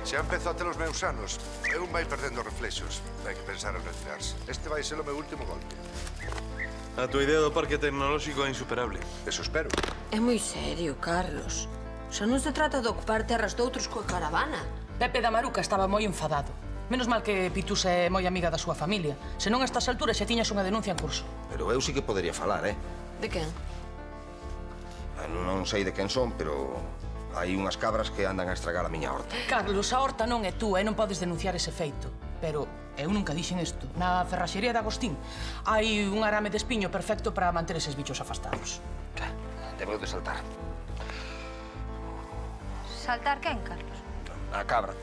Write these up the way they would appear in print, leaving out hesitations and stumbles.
Se empezou a ter os meus anos, un vai perdendo reflexos. Hai que pensar en retirarse. Este vai ser o meu último golpe. A tua idea do parque tecnolóxico é insuperable. Eso espero. É moi serio, Carlos. Xa non se trata de ocupar terras doutros coa caravana. Pepe da Maruca estaba moi enfadado. Menos mal que Pitus é moi amiga da súa familia. Se non a estas alturas xa tiñas unha denuncia en curso. Pero eu sí que podería falar, De quen? Non sei de quen son, pero hai unhas cabras que andan a estragar a miña horta. Carlos, a horta non é túa e non podes denunciar ese feito. Pero eu nunca dixen isto. Na ferraxería de Agostín hai un arame de espiño perfecto para manter eses bichos afastados. Debeu de saltar. Saltar quen, Carlos? A cabra.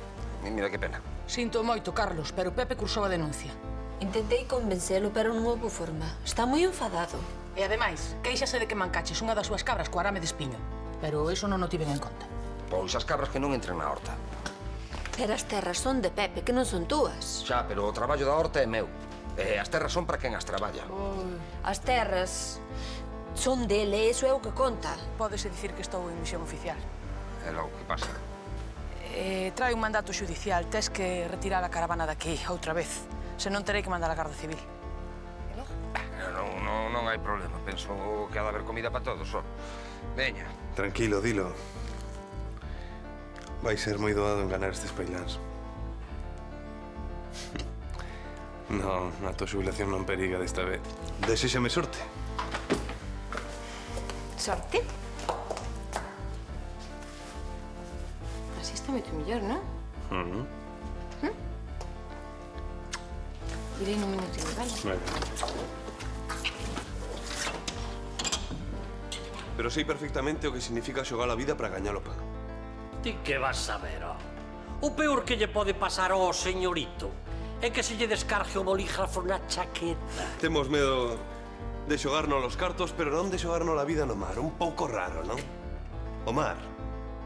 Mira que pena. Sinto moito, Carlos, pero Pepe cursou a denuncia. Intentei convencelo, pero non houve forma. Está moi enfadado. E ademais, queixase de que mancaches unha das súas cabras co arame de espiño. Pero eso non o tiven en conta. Pois as cabras que non entren na horta. Pero as terras son de Pepe, que non son túas. Xa, pero o traballo da horta é meu. E as terras son para quen as traballa. As terras son dele, iso é o que conta. Pódese dicir que estou en misión oficial. É logo que pasa. Trae un mandato judicial. Tes que retirar a caravana daqui outra vez. Se non terei que mandar a Garda Civil. Non hai problema. Penso que ha de haber comida para todos, só. Veña. Tranquilo, dilo. Vai ser moi doado enganar estes pailáns. Non, a tua xubilación non periga desta vez. Desexame sorte. Sorte? Así está moito mellor, non? Irei nun minutinho, vale? Vale. Pero sei perfectamente o que significa xogar a vida para gañar o pan. Ti que vas saber, ó. O peor que lle pode pasar ao señorito é que se lle descargue o bolígrafo na chaqueta. Temos medo de xogarnos los cartos, pero non de xogarnos a vida no mar. Un pouco raro, non? O mar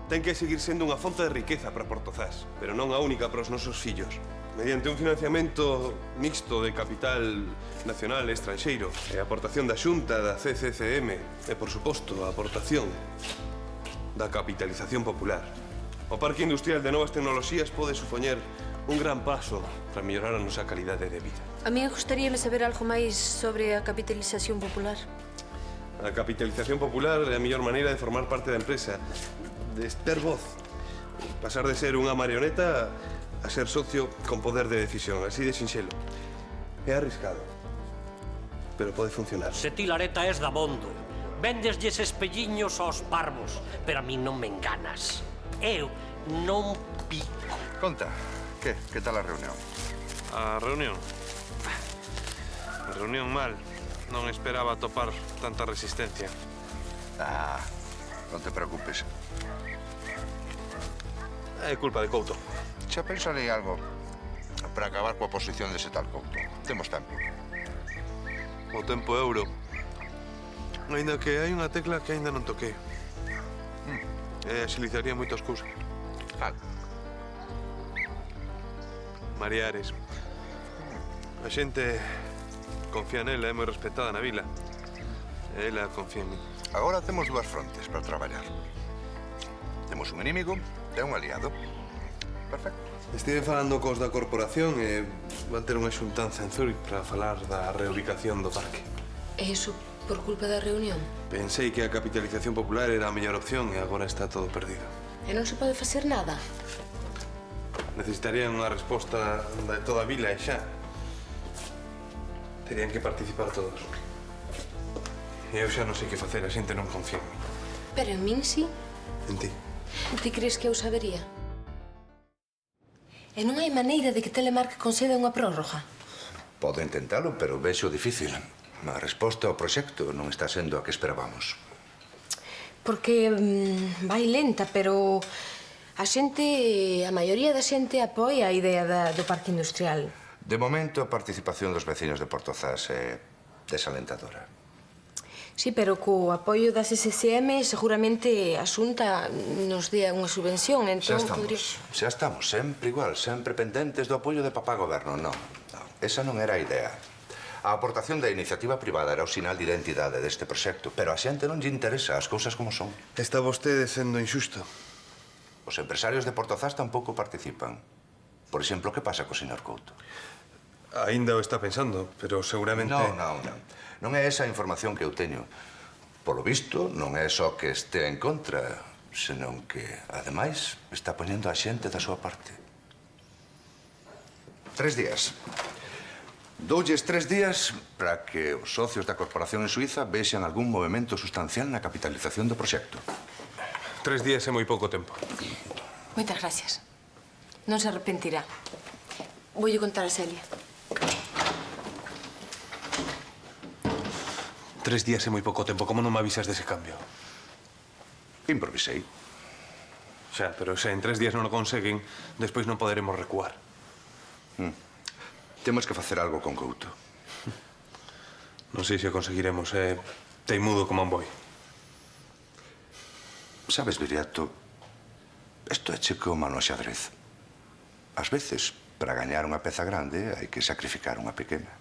ten que seguir sendo unha fonte de riqueza para Portozás, pero non a única para os nosos fillos. Mediante un financiamento mixto de capital nacional e estranxeiro, e a aportación da Xunta, da CCCM, e, por suposto, a aportación da capitalización popular. O Parque Industrial de Novas Tecnoloxías pode supoñer un gran paso para mellorar a nosa calidade de vida. A mí gustaríame saber algo máis sobre a capitalización popular. A capitalización popular é a mellor maneira de formar parte da empresa, de ter voz, pasar de ser unha marioneta a ser socio con poder de decisión, así de sinxelo. É arriscado, pero pode funcionar. Se ti, Lareta, és dabondo, vendeslles espelliños aos parvos, pero a mí non me enganas. Eu non pico. Conta, que tal a reunión? A reunión? A reunión mal. Non esperaba atopar tanta resistencia. Non te preocupes. É culpa de Couto. Xa pensarei algo para acabar coa posición dese tal Couto. Temos tempo. O tempo euro. Ainda que hai unha tecla que aínda non toquei. E axilizaría moitas cousas. Cal? María Ares. A xente confía nela, é moi respetada na vila. E ela confía en mí. Agora temos dúas frontes para traballar. Temos un inimigo e un aliado. Perfecto. Estive falando cos da corporación e van ter unha xuntanza en Zúrich para falar da reubicación do parque. E iso por culpa da reunión? Pensei que a capitalización popular era a mellor opción e agora está todo perdido. E non se pode facer nada? Necesitarían unha resposta de toda a vila e xa. Terían que participar todos. E eu xa non sei que facer, a xente non confía en mí. Pero en min sí. En ti. Ti crees que eu sabería? E non hai maneira de que Telemark conceda unha prórroga? Podo intentalo, pero vexo difícil. A resposta ao proxecto non está sendo a que esperábamos. Porque vai lenta, pero a maioría da xente apoia a idea do parque industrial. De momento, a participación dos vecinos de Portozás é desalentadora. Sí, pero co apoio das SSM seguramente a Xunta nos dé unha subvención, entón Xa estamos, sempre igual, sempre pendentes do apoio de papá goberno. Non, esa non era a idea. A aportación da iniciativa privada era o sinal de identidade deste proxecto, pero a xente non lle interesa as cousas como son. Está vostede sendo injusto. Os empresarios de Portozás tampouco participan. Por exemplo, que pasa co señor Couto? Ainda o está pensando, pero seguramente... Non. Non é esa a información que eu teño. Polo visto, non é só que este en contra, senón que, ademais, está poñendo a xente da súa parte. 3 días. Doulles 3 días para que os socios da corporación en Suiza vexan algún movimento sustancial na capitalización do proxecto. 3 días é moi pouco tempo. Moitas gracias. Non se arrepentirá. Voulle contar a Celia. 3 días é moi pouco tempo. Como non me avisas dese cambio? Improvisei. Xa, pero se en 3 días non o conseguen, despois non poderemos recuar. Temos que facer algo con Couto. Non sei se o conseguiremos. É teimudo como un boi. Sabes, Viriato, isto é che como no xadrez. Ás veces, para gañar unha peza grande, hai que sacrificar unha pequena.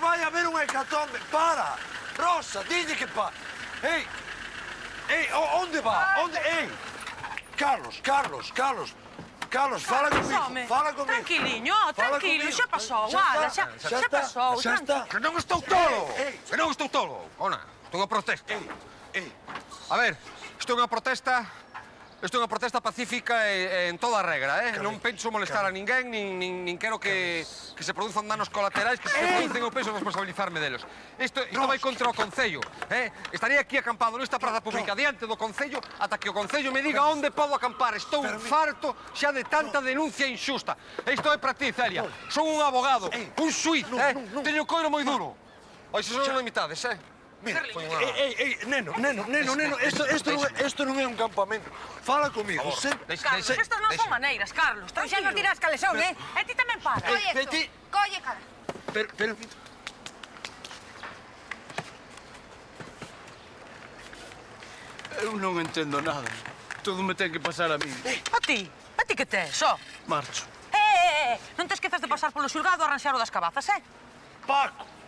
vai haber unha hecatombe. Para! Rosa, dille que para. Ei, onde va? Onde? Ei, Carlos, fala comigo, fala comigo. Tranquiliño, tranquilo, xa pasou, guarda, xa pasou. Xa está. Que non estou tolo! Que non estou tolo! Ona, estou a protesta. A ver, isto é unha protesta pacífica e en toda a regra, eh? Non penso molestar a ninguén, nin quero que se produzan danos colaterais, que se producen eu penso responsabilizarme delos. Isto vai contra o Concello, eh? Estaría aquí acampado nesta praza pública diante do Concello ata que o Concello me diga onde podo acampar. Estou farto xa de tanta denuncia injusta. Isto é para ti, Celia. Son un abogado, un xuiz, eh? Teño o coiro moi duro. Oxe, son limitades, eh? Mira, neno, isto non é un campamento. Fala comigo. Carlos, estas non son maneiras, Carlos. Pois xa non tiras calesón, eh? E ti tamén para. Colle, cara. Pero... Eu non entendo nada. Todo me ten que pasar a mí. A ti que tes, só? Marcho. Non te esquezas de pasar polo xulgado a arranxar o das cabazas, eh?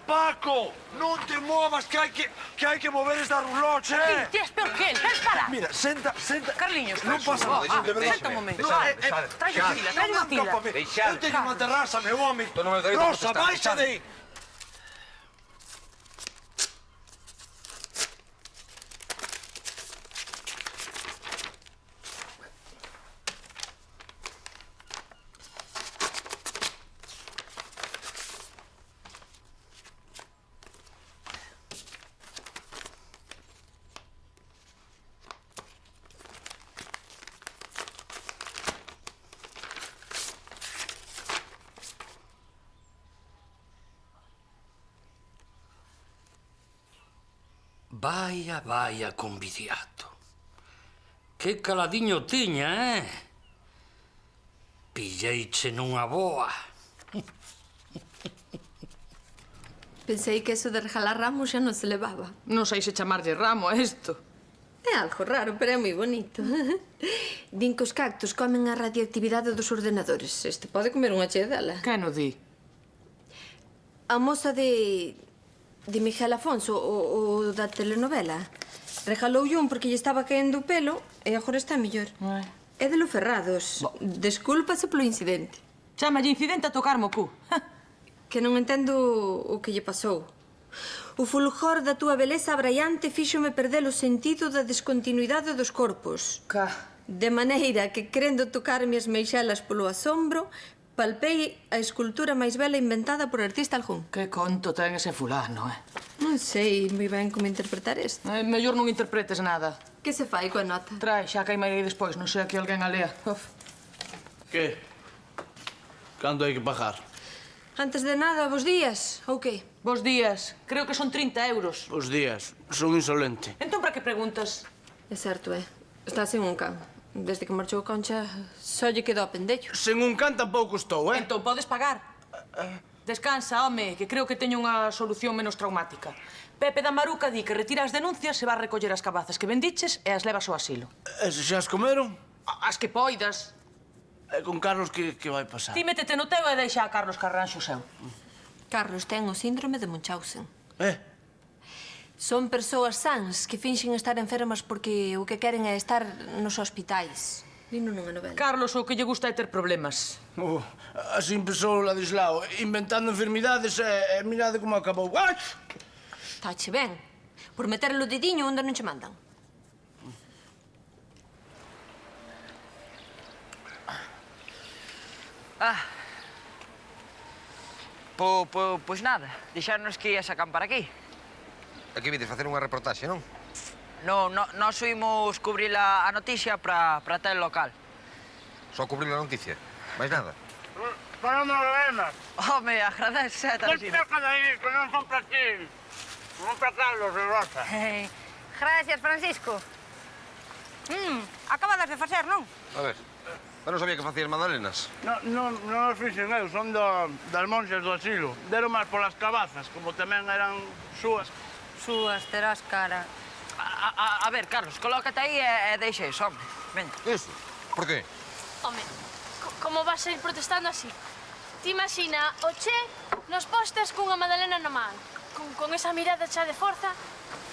Paco, non te movas que hai que mover esta roulotte, eh? Ti és peor que el, queres parar? Mira, senta. Carliños, Non pasa nada, de verdade. Senta un momento. Trae unha tila. Eu teño unha terraza, meu home. Rosa, baixa de aí. Vaya convidiato. Que caladiño tiña, eh? Pilleiche nunha boa. Pensei que eso de regalar ramos xa non se levaba. Non sei se chamarlle ramo a isto. É algo raro, pero é moi bonito. Din que os cactos comen a radioactividade dos ordenadores. Este pode comer unha chea dela. Que no di? A moza de Miguel Afonso, o da telenovela, regaloulle un porque lle estaba caendo o pelo e agora está mellor. É de Loferrados. Descúlpase polo incidente. Chámalle incidente a tocarme o cu. Que non entendo o que lle pasou. O fulgor da túa beleza abraiante fíxome perder o sentido da descontinuidade dos corpos. De maneira que, crendo tocarme as meixelas polo asombro, palpei a escultura máis bela inventada por artista algún. Que conto ten ese fulano, Non sei moi ben como interpretar isto. Mellor non interpretes nada. Que se fai coa nota? Trae, xa caimarei despois, non sei que alguén a lea. Que? Cando hai que pagar? Antes de nada, bos días, ou que? Bos días. Creo que son 30 euros. Os días. Son insolente. Entón, para que preguntas? É certo, Está sen un can. Desde que marchou Concha, só lle quedou a pendello. Sen un can tampouco estou, Entón, podes pagar. Descansa, home, que creo que teño unha solución menos traumática. Pepe da Maruca di que retira as denuncias e va a recoller as cabazas que vendiches e as levas ao asilo. E se xa as comeron? As que poidas. E con Carlos que vai pasar? Ti métete no teu e deixa a Carlos Carranxo seu. Carlos ten o síndrome de Munchausen. Son persoas sans que finxen estar enfermas porque o que queren é estar nos hospitais. Dino nunha novela. Carlos o que lle gusta é ter problemas. Así empezou Ladislao, inventando enfermidades e mirade como acabou. Tache ben. Por meterle o dediño onde non che mandan. Pois nada, deixarnos que ias acampar aquí. Aquí vides facer unha reportaxe, non? No, nós fuimos cubrir a noticia para a tele local. Só cubrir a noticia? Mais nada? Para non problemas. Home, agradece, Tarasina. Despeja de aí, que non son para ti. Non para Carlos e Rosa. Gracias, Francisco. Acabadas de facer, non? A ver, eu non sabía que facías magdalenas. Non os fixen eu, son das monxas do asilo. Deron máis polas cabazas, como tamén eran súas. Súas, terás cara. A ver, Carlos, colócate aí e deixa iso, home. Veña. Iso? Por qué? Home, como vas a ir protestando así? Ti imagina o Che nos postes cunha magdalena na man. Con esa mirada chea de forza,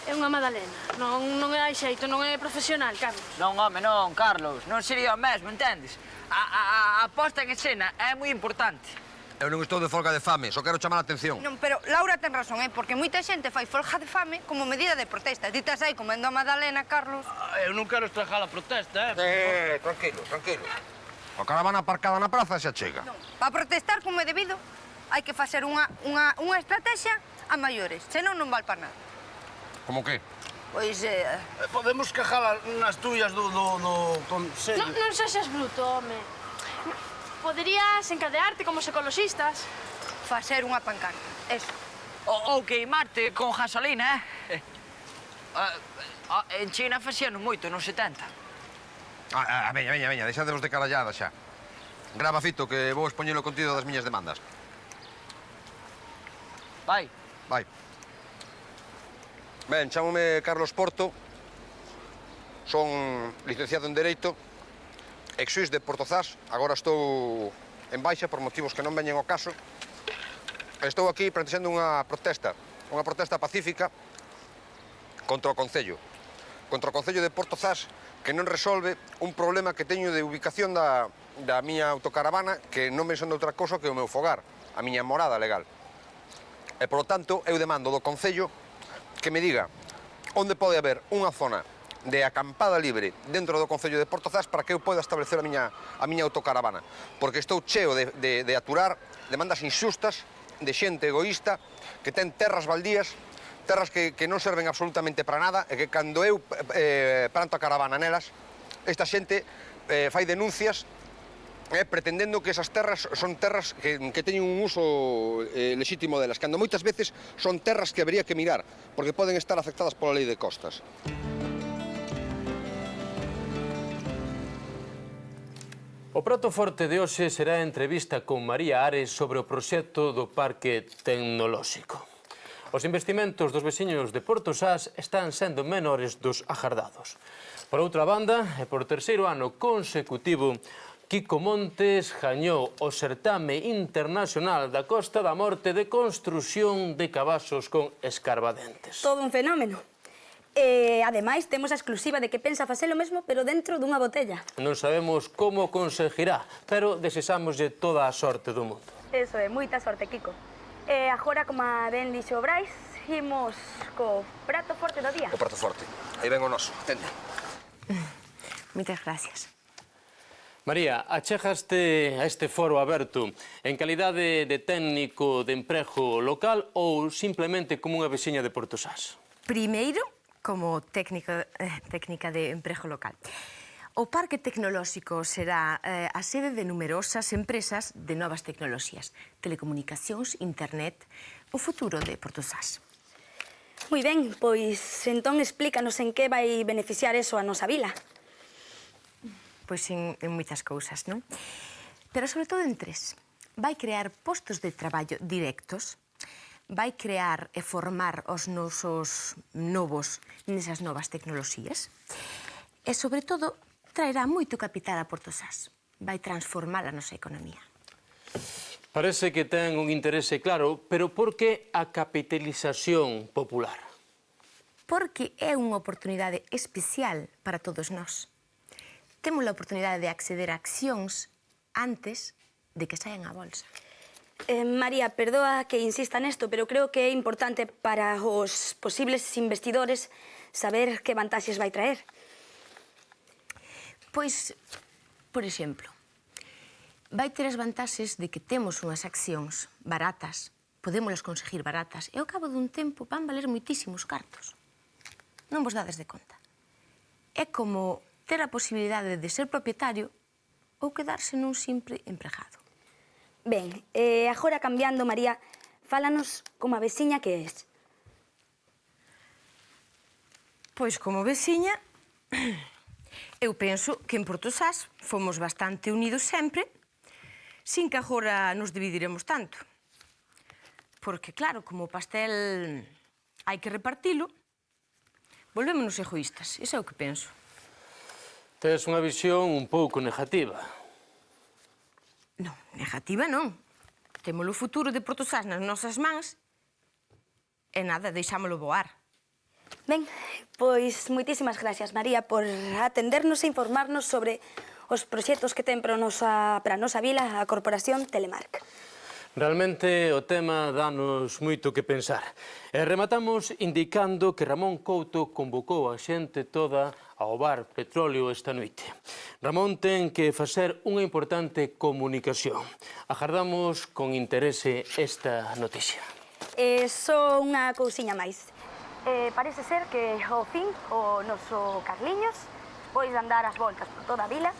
é unha magdalena. Non hai xeito, non é profesional, Carlos. Non, home, non, Carlos. Non sería o mesmo, entendes? A posta en escena é moi importante. Eu non estou de folga de fame, só quero chamar a atención. Non, pero Laura ten razón, porque moita xente fai folga de fame como medida de protesta. Ti estás aí comendo a magdalena, Carlos. Eu non quero estragar a protesta, Tranquilo, tranquilo. A caravana aparcada na praza xa chega. Non, para protestar como é debido, hai que facer unha estrategia a maiores, senón non val para nada. Como que? Pois, podemos cajar nas tuyas do consello. Non sexas bruto, home. Poderías encadearte como os ecoloxistas. Facer unha pancarta, eso. Ou queimarte con gasolina, En China facían moito, nos 70. Veña, deixadevos de carallada xa. Grava, Fito, que vou expoñer o contido das miñas demandas. Vai. Ben, chámome Carlos Porto. Son licenciado en Dereito, ex-xuiz de Portozás. Agora estou en baixa por motivos que non veñen ao caso. Estou aquí plantexando unha protesta pacífica contra o Concello. Contra o Concello de Portozás, que non resolve un problema que teño de ubicación da miña autocaravana, que non me son de outra cousa que o meu fogar, a miña morada legal. E, polo tanto, eu demando do Concello que me diga onde pode haber unha zona de acampada libre dentro do Concello de Portozás para que eu poida establecer a miña autocaravana. Porque estou cheo de aturar demandas inxustas de xente egoísta que ten terras baldías, terras que non serven absolutamente para nada e que cando eu planto a caravana nelas, esta xente fai denuncias pretendendo que esas terras son terras que teñen un uso lexítimo delas, cando moitas veces son terras que habería que mirar, porque poden estar afectadas pola lei de costas. O prato forte de hoxe será a entrevista con María Ares sobre o proxecto do Parque Tecnolóxico. Os investimentos dos veciños de Porto Sás están sendo menores dos agardados. Por outra banda, e por terceiro ano consecutivo, Quico Montes gañou o certame internacional da Costa da Morte de construción de cabazos con escarbadentes. Todo un fenómeno. Ademais, temos a exclusiva de que pensa facelo mesmo, pero dentro dunha botella. Non sabemos como conseguirá, pero desesámoslle toda a sorte do mundo. Eso é, moita sorte, Kiko. Agora, como ben dixo Brais, imos co prato forte do día. O prato forte. Aí ven o noso. Atende. Moitas gracias. María, achegaste a este foro aberto en calidade de técnico de emprego local ou simplemente como unha veciña de Porto Sás? Primeiro, como técnica de emprego local. O Parque Tecnolóxico será a sede de numerosas empresas de novas tecnoloxías, telecomunicacións, internet, o futuro de Porto Sás. Moi ben, pois entón explícanos en que vai beneficiar eso a nosa vila. Pois en moitas cousas, non? Pero sobre todo en tres. Vai crear postos de traballo directos, vai crear e formar os nosos novos nesas novas tecnoloxías e, sobre todo, traerá moito capital a Porto Sás. Vai transformar a nosa economía. Parece que ten un interese claro, pero por que a capitalización popular? Porque é unha oportunidade especial para todos nós. Temos a oportunidade de acceder a accións antes de que saian á bolsa. María, perdoa que insista nesto, pero creo que é importante para os posibles investidores saber que vantaxes vai traer. Pois, por exemplo, vai ter as vantaxes de que temos unhas accións baratas, podémolas conseguir baratas, e ao cabo dun tempo van valer moitísimos cartos. Non vos dades de conta. É como ter a posibilidade de ser propietario ou quedarse nun simple empregado. Ben, agora cambiando, María, fálanos como a veciña que és. Pois como veciña, eu penso que en Porto Sás fomos bastante unidos sempre, sin que agora nos dividiremos tanto. Porque, claro, como o pastel hai que repartilo, volvémonos egoístas, iso é o que penso. Tes unha visión un pouco negativa. Non, negativa non. Temos o futuro de Porto Sás nas nosas mans e nada, deixámolo voar. Ben, pois moitísimas gracias, María, por atendernos e informarnos sobre os proxectos que ten para a nosa vila a Corporación Telemark. Realmente o tema danos moito que pensar. E rematamos indicando que Ramón Couto convocou a xente toda ao bar Petróleo esta noite. Ramón ten que facer unha importante comunicación. Agardamos con interese esta noticia. Só unha cousiña máis. Parece ser que ao fin o noso Carliños, pois de andar as voltas por toda a vila,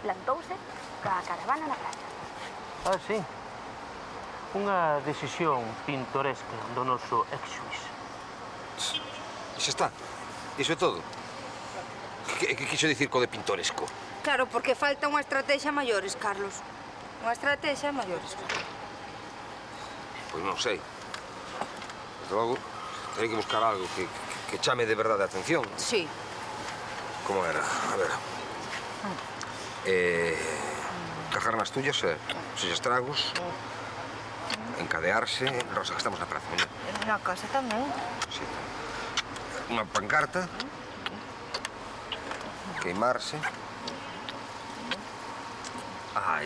plantouse ca caravana na praia. Ah, sí. Unha decisión pintoresca do noso ex-xuiz. Iso está. Iso é todo. Que quixo dicir co de pintoresco? Claro, porque falta unha estrategia maiores, Carlos. Unha estrategia maiores. Pois non sei. Desde logo, terei que buscar algo que chame de verdade a atención. Sí. Como era? A ver. Cajar nas tullas, se estragos, encadearse. Rosa, que estamos na praza, non? Na casa tamén. Sí. Unha pancarta. Queimarse. Ai.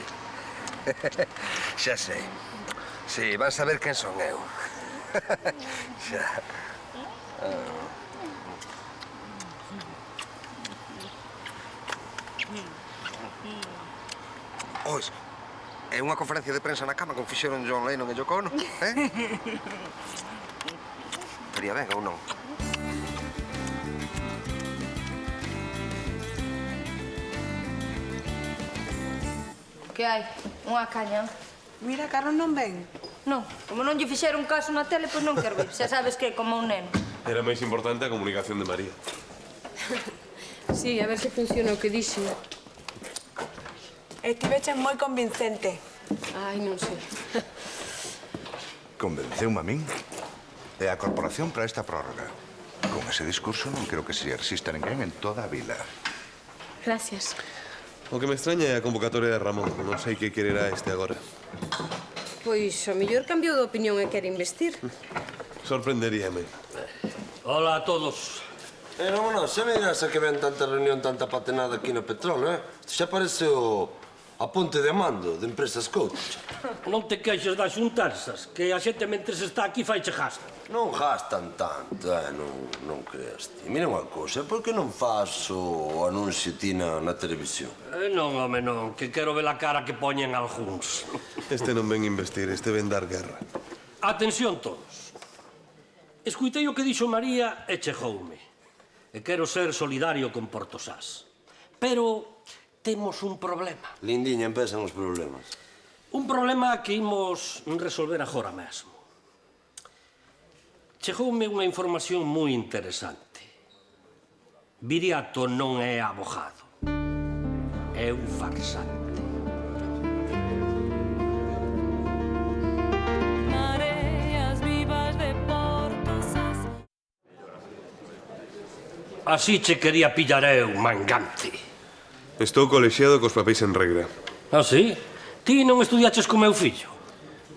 Xa sei. Sí, van saber quen son eu. Xa. Ois, é unha conferencia de prensa na cama como fixeron John Lennon e Yoko Ono, Faría ben ou non? Que hai? Unha caña. Mira, Carlos non ven. Non, como non lle fixeron caso na tele, pois non quero vir. Xa sabes que é como un neno. Era máis importante a comunicación de María. Sí, a ver se funciona o que dixen. Estiveches moi convincente. Ai, non sei. Convenceume a min? E a corporación para esta prórroga. Con ese discurso non creo que se resista ninguén en toda a vila. Gracias. O que me extraña é a convocatoria de Ramón. Non sei que quererá este agora. Pois, o mellor cambiou de opinión e quere investir. Sorprenderíame. Hola a todos. Non, xa me dirás a que ven tanta reunión, tanta patenada aquí no petróleo, Isto xa parece a ponte de mando de empresas coach. Non te queixes das xuntarsas, que a xente mentre está aquí faiche gasto. Non gastan tanto, non creas ti. Mira unha cousa, por que non faz o anuncio ti na televisión? Non, home, non, que quero ver a cara que poñen algúns. Este non ven investir, este ven dar guerra. Atención todos. Escuitei o que dixo María e chegoume. E quero ser solidario con Portosás. Pero temos un problema. Lindiña, empezan os problemas. Un problema que imos resolver agora mesmo. Chegoume unha información moi interesante. Viriato non é abogado. É un farsante. Así che quería pillar eu, mangante. Estou colexiado cos papéis en regra. Ah, sí? Ti non estudiaches co meu fillo?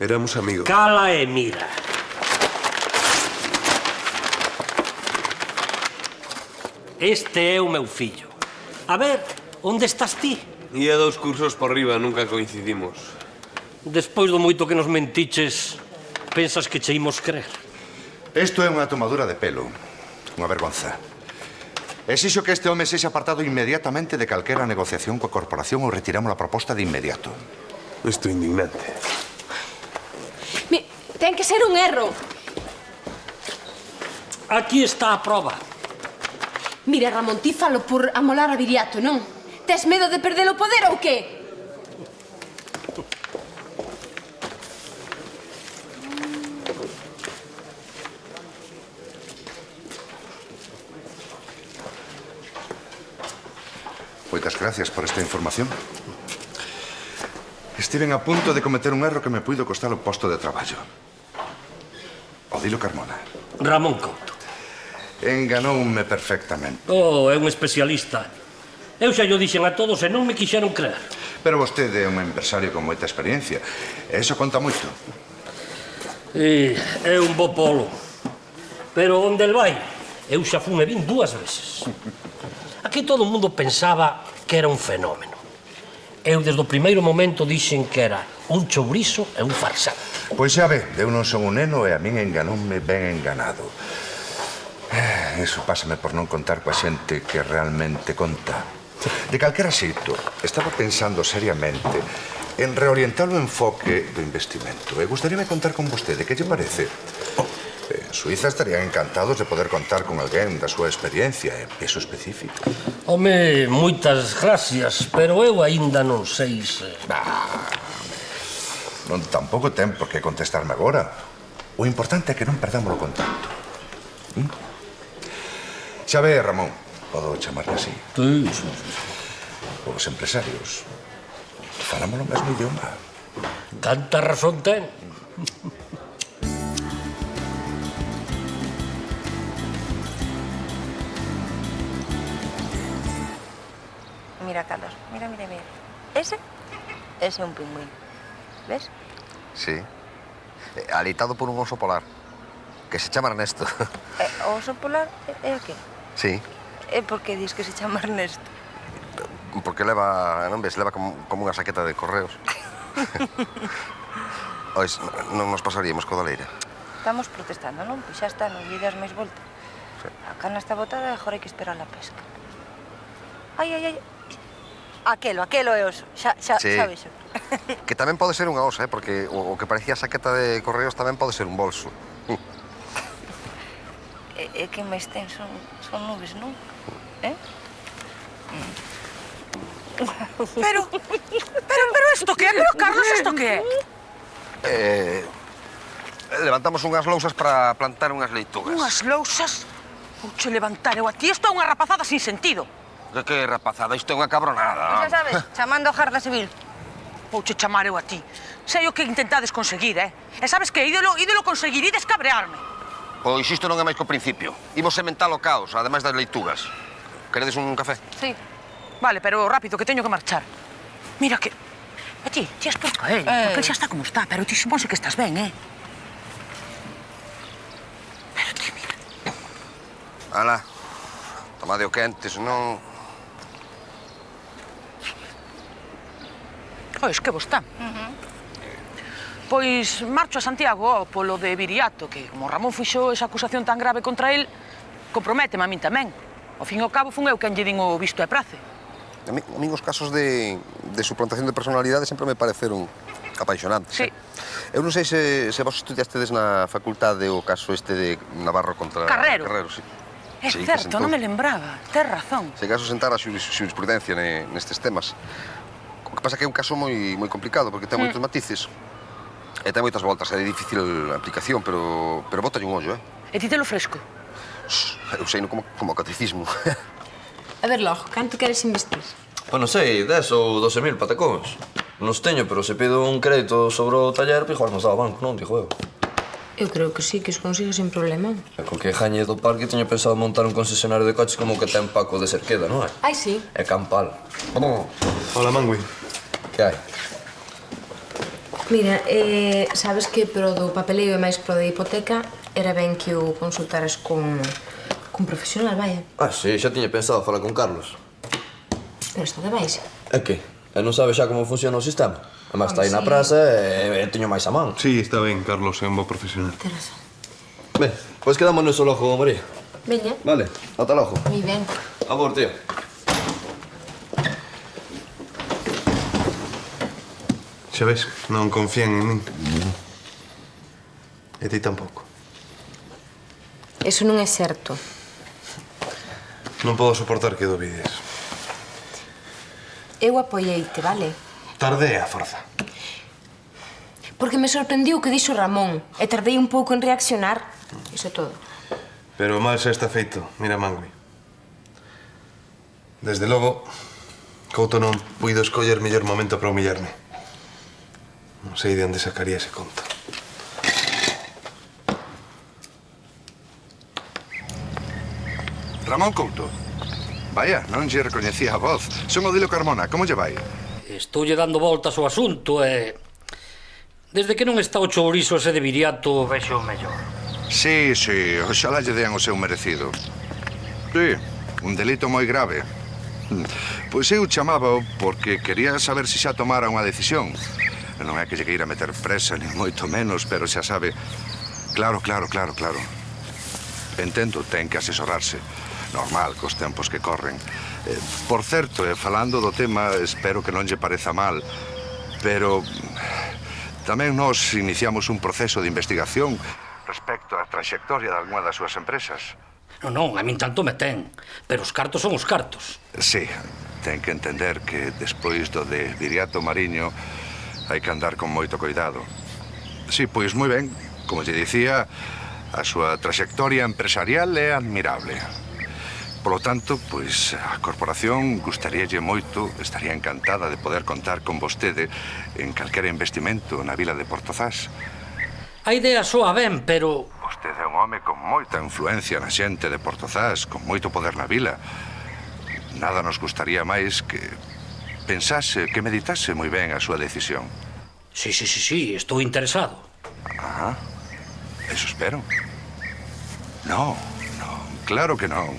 Éramos amigos. Cala e mira. Este é o meu fillo. A ver, onde estás ti? Ía 2 cursos por riba, nunca coincidimos. Despois do moito que nos mentiches, pensas que che imos creer? Isto é unha tomadura de pelo. Unha vergonza. Exixo que este home sexa apartado inmediatamente de calquera negociación coa corporación ou retiramos a proposta de inmediato. Isto é indignante. Ten que ser un erro. Aquí está a proba. Mira, Ramón, ti falo por amolar a Viriato, non? Tes medo de perder o poder ou que? Moitas gracias por esta información. Estiven a punto de cometer un erro que me puido costar o posto de traballo. Odilo Carmona. Ramón Couto. Enganoume perfectamente. Oh, é un especialista. Eu xa llo dixen a todos e non me quixeron creer. Pero vostede é un empresario con moita experiencia. E iso conta moito. É un bo polo. Pero onde el vai, eu xa fume vin 2 veces. Aquí todo o mundo pensaba que era un fenómeno. Eu, desde o primeiro momento, dixen que era un chourizo e un farsante. Pois xa ve, eu non son un neno e a min enganoume ben enganado. Iso pásame por non contar coa xente que realmente conta. De calquera xeito, estaba pensando seriamente en reorientar o enfoque do investimento. E gustaríame contar con vostede, que lle parece? En Suiza estarían encantados de poder contar con alguén da súa experiencia e peso específico. Home, moitas gracias, pero eu aínda non sei se... Non tan pouco tempo que contestarme agora. O importante é que non perdamos o contacto. Xa ve, Ramón, podo chamarme así. Sí. Os empresarios falamos o mesmo idioma. Tanta razón ten. Mira, Carlos, mira. Ese é un pingüín. Ves? Sí. Alitado por un oso polar, que se chama Ernesto. O oso polar é o que? Sí. E por que dis que se chama Ernesto? Porque leva, non ves, leva como unha saqueta de correos. Ois, non nos pasaríamos co da leira. Estamos protestando, non? Pois xa está, non lle das máis volta. A cana está botada e agora hai que esperar a pesca. Ai. Aquelo é oso, xa vexo. Que tamén pode ser unha osa, porque o que parecía saqueta de correos tamén pode ser un bolso. É que máis ten son nubes, non? Pero isto que é? Pero, Carlos, isto que é? Levantamos unhas lousas para plantar unhas leitugas. Unhas lousas? Vouche levantar eu a ti. Isto é unha rapazada sin sentido. Que rapazada? Isto é unha cabronada. Xa sabes, chamando a Garda Civil. Vouche chamar eu a ti. Sei o que intentades conseguir, E sabes que ídolo conseguirides cabrearme. Pois isto non é máis que o principio. Imos sementar o caos, ademais das leitugas. Queredes un café? Sí. Vale, pero rápido, que teño que marchar. Mira que... E ti explica a él, porque ele xa está como está, pero ti suponse que estás ben, Pero ti, mira... Ala, tomade o quente, senón... Pois, que vos está. Pois marcho a Santiago polo de Viriato, que como Ramón fixo esa acusación tan grave contra el, comprométeme a min tamén. Ao fin e ao cabo fun eu quen lle din o visto e prace. A min os casos de suplantación de personalidade sempre me pareceron apaixonantes. Sí. Eu non sei se vos estudiastedes na facultade o caso este de Navarro contra... Carrero. Sí. É certo, non me lembraba. Tes razón. Se caso sentar a xurisprudencia nestes temas. O que pasa que é un caso moi complicado, porque ten moitos matices. E ten moitas voltas, é difícil a aplicación, pero bótalle un ollo, E ti te lo fresco? Eu sei como o catecismo. A ver, logo, canto queres investir? Pois non sei, 10 ou 12.000 patacóns. Non os teño, pero se pido un crédito sobre o taller, pois igual nos dá o banco, non, digo eu. Eu creo que sí, que os consigues sin problema. E co que gañe do parque teño pensado montar un concesionario de coches como o que ten Paco de Cerqueda, non é? Ai, sí. E Campal. Hola, Mangui. Que hai? Mira, sabes que pro do papeleo e máis pro da hipoteca era ben que o consultaras con profesional, vaya. Ah, sí, xa tiña pensado falar con Carlos. Pero está de baixa. É que? E non sabe xa como funciona o sistema? Además, está aí na praza e teño máis a man. Sí, está ben, Carlos, é un bo profesional. Tens razón. Ben, pois quedamos neso logo, María. Veña. Vale, ata logo. Moi ben. Amor, tío. Xa ves, non confían en min. E ti tampouco. Eso non é certo. Non podo soportar que dubides. Eu apoieite, vale? Tardei a forza. Porque me sorprendiu o que dixo Ramón e tardei un pouco en reaccionar. Iso é todo. Pero o mal xa está feito. Mira, Mangui. Desde logo, Couto non puido escoller mellor momento para humillarme. Non sei de onde sacaría ese conto. Ramón Couto. Vaya, non lle recoñecía a voz. Son Odilo Carmona, como lle vai? Estoulle dando voltas ao asunto e... Desde que non está o chourizo ese de Viriato, vexo mellor. Sí, oxalá lle dean o seu merecido. Sí, un delito moi grave. Pois eu chamábao porque quería saber se xa tomara unha decisión. Non é que lle queira meter presa, nin moito menos, pero xa sabe... Claro. Entendo, ten que asesorarse. Normal, cos tempos que corren. Por certo, falando do tema, espero que non lle pareza mal, pero... Tamén nos iniciamos un proceso de investigación respecto á trayectoria de algunha das súas empresas. Non, a min tanto me ten. Pero os cartos son os cartos. Sí, ten que entender que despois do de Viriato Mariño hai que andar con moito cuidado. Sí, pois moi ben, como lle dicía, a súa trayectoria empresarial é admirable. Por lo tanto, pois a corporación gustaríalle moito, estaría encantada de poder contar con vostede en calquera investimento na vila de Portozás. A idea soa ben, pero... Vostede é un home con moita influencia na xente de Portozás, con moito poder na vila. Nada nos gustaría máis que pensase, que meditase moi ben a súa decisión. Sí, estou interesado. Ah, eso espero. Non, claro que non.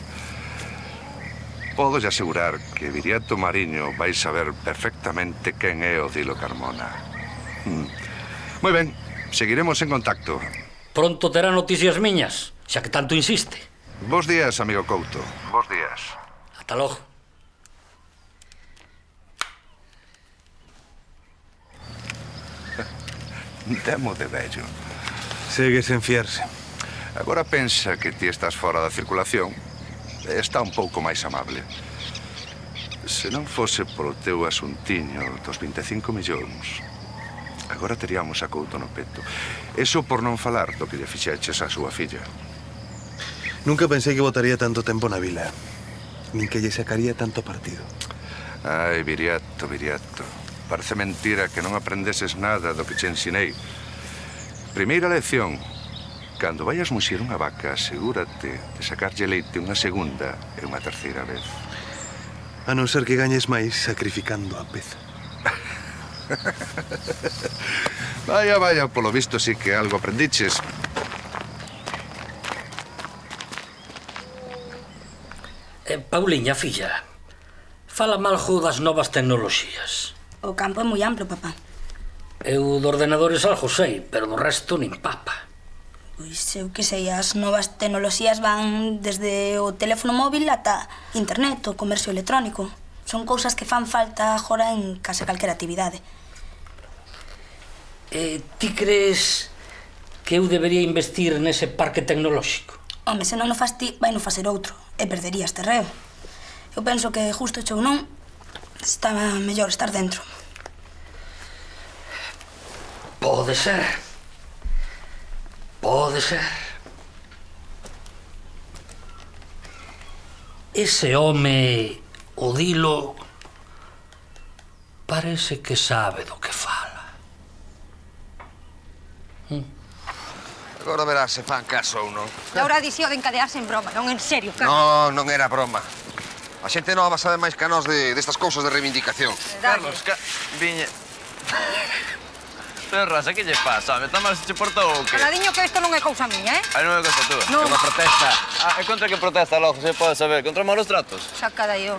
Podo asegurar que Viriato Mariño vai saber perfectamente quen é Odilo Carmona. Moi ben, seguiremos en contacto. Pronto terá noticias miñas, xa que tanto insiste. Bos días, amigo Couto. Bos días. Ata logo. Temo de vello. Segue sen fiarse. Agora pensa que ti estás fora da circulación. Está un pouco máis amable. Se non fose polo teu asuntiño dos 25 millóns, agora teríamos a Couto no peto. Eso por non falar do que lle fixeches á súa filla. Nunca pensei que botaría tanto tempo na vila. Nin que lle sacaría tanto partido. Ai, Viriato. Parece mentira que non aprendeses nada do que che ensinei. Primeira lección. Cando vayas muxir unha vaca, asegúrate de sacarlle leite unha segunda e unha terceira vez. A non ser que gañes máis sacrificando a peza. Vaya, vaya, polo visto sí que algo aprendiches. Pauliña, filla, fala malgo das novas tecnoloxías. O campo é moi amplo, papá. Eu do ordenadores algo sei, pero do resto nin papa. Pois eu que sei, as novas tecnoloxías van desde o teléfono móvil ata internet, o comercio electrónico. Son cousas que fan falta agora en case calquera actividade. Ti crees que eu debería investir nese parque tecnolóxico? Home, se non o fas ti, vai non facer outro. E perderías terreo. Eu penso que justo che ou non, está mellor estar dentro. Pode ser. Pode ser. Ese home, o dilo, parece que sabe do que fala. Agora verás se fan caso ou non. Laura dixía de encadearse en broma, non en serio, Carlos. Non, non era broma. A xente nova sabe máis que a nós destas cousas de reivindicación. Carlos, viña... Pero, Rosa, que lle pasa? Me está mal se che portou ou que? Caladiño que isto non é cousa miña, eh? Ai, non é cousa túa. Non. É unha protesta. Ah, e contra que protesta, logo, se pode saber? Contra malos tratos? Saca da eu.